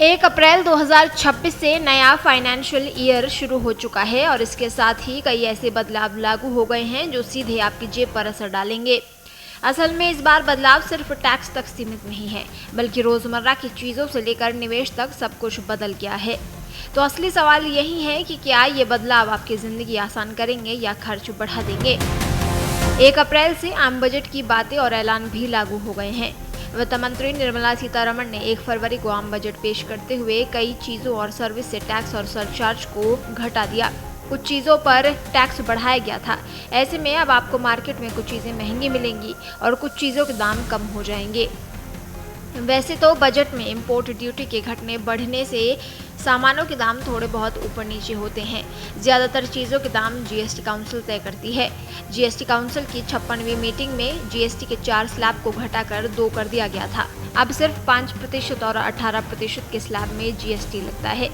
1 अप्रैल 2026 से नया financial year शुरू हो चुका है और इसके साथ ही कई ऐसे बदलाव लागू हो गए हैं जो सीधे आपकी जेब पर असर डालेंगे। असल में इस बार बदलाव सिर्फ टैक्स तक सीमित नहीं है, बल्कि रोजमर्रा की चीजों से लेकर निवेश तक सब कुछ बदल गया है। तो असली सवाल यही है कि क्या ये बदलाव आपकी जिंदगी आसान करेंगे या खर्च बढ़ा देंगे। 1 अप्रैल से आम बजट की बातें और ऐलान भी लागू हो गए हैं। वित्त मंत्री निर्मला सीतारमण ने 1 फरवरी को आम बजट पेश करते हुए कई चीजों और सर्विस से टैक्स और सरचार्ज को घटा दिया। कुछ चीजों पर टैक्स बढ़ाया गया था। ऐसे में अब आपको मार्केट में कुछ चीजें महंगी मिलेंगी और कुछ चीजों के दाम कम हो जाएंगे। वैसे तो बजट में इंपोर्ट ड्यूटी के घटने बढ़ने से सामानों के दाम थोड़े बहुत ऊपर नीचे होते हैं। ज्यादातर चीजों के दाम जीएसटी काउंसिल तय करती है। जीएसटी काउंसिल की 56वीं मीटिंग में जीएसटी के 4 स्लैब को घटाकर 2 कर दिया गया था। अब सिर्फ 5% और 18% के स्लैब में जीएसटी लगता है।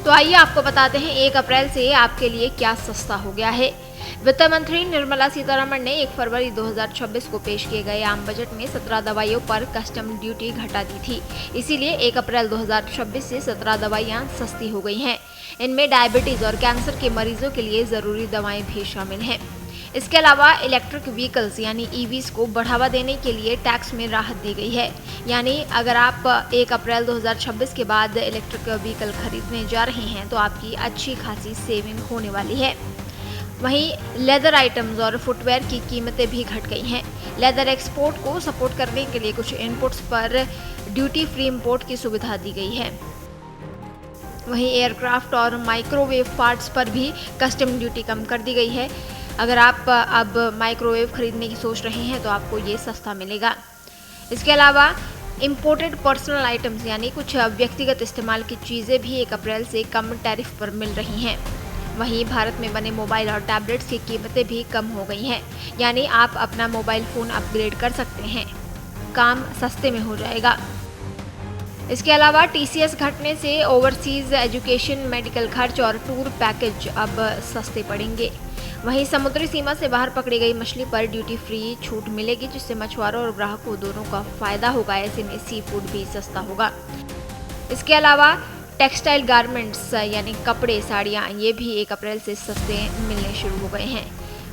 तो आइए आपको बताते हैं 1 अप्रैल से आपके लिए क्या सस्ता हो गया है। वित्त मंत्री निर्मला सीतारमण ने 1 फरवरी 2026 को पेश किए गए आम बजट में 17 दवाइयों पर कस्टम ड्यूटी घटा दी थी। इसीलिए 1 अप्रैल 2026 से 17 दवाइयां सस्ती हो गई हैं। इनमें डायबिटीज और कैंसर के मरीजों के लिए जरूरी दवाएं भी शामिल हैं। इसके अलावा इलेक्ट्रिक व्हीकल्स यानी ईवीज को बढ़ावा देने के लिए टैक्स में राहत दी गई है। यानी अगर आप 1 अप्रैल 2026 के बाद इलेक्ट्रिक व्हीकल खरीदने जा रहे हैं तो आपकी अच्छी खासी सेविंग होने वाली है। वहीं लेदर आइटम्स और फुटवेयर की कीमतें भी घट गई हैं। लेदर एक्सपोर्ट को सपोर्ट करने के लिए कुछ इनपुट्स पर ड्यूटी फ्री इंपोर्ट की सुविधा दी गई है। वहीं एयरक्राफ्ट और माइक्रोवेव पार्ट्स पर भी कस्टम ड्यूटी कम कर दी गई है। अगर आप अब माइक्रोवेव खरीदने की सोच रहे हैं तो आपको ये सस्ता मिलेगा। इसके अलावा इम्पोर्टेड पर्सनल आइटम्स यानी कुछ व्यक्तिगत इस्तेमाल की चीज़ें भी 1 अप्रैल से कम टैरिफ पर मिल रही हैं। वहीं भारत में बने मोबाइल और टैबलेट्स की कीमतें भी कम हो गई हैं। यानी आप अपना मोबाइल फ़ोन अपग्रेड कर सकते हैं, काम सस्ते में हो जाएगा। इसके अलावा टीसीएस घटने से ओवरसीज एजुकेशन, मेडिकल खर्च और टूर पैकेज अब सस्ते पड़ेंगे। वहीं समुद्री सीमा से बाहर पकड़ी गई मछली पर ड्यूटी फ्री छूट मिलेगी, जिससे मछुआरों और ग्राहकों दोनों का फायदा होगा। ऐसे में सी फूड भी सस्ता होगा। इसके अलावा टेक्सटाइल गारमेंट्स यानी कपड़े, साड़ियाँ, ये भी 1 अप्रैल से सस्ते मिलने शुरू हो गए हैं।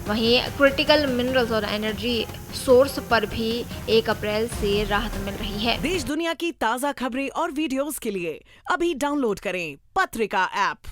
वहीं क्रिटिकल मिनरल्स और एनर्जी सोर्स पर भी 1 अप्रैल से राहत मिल रही है। देश दुनिया की ताज़ा खबरें और वीडियोस के लिए अभी डाउनलोड करें पत्रिका ऐप।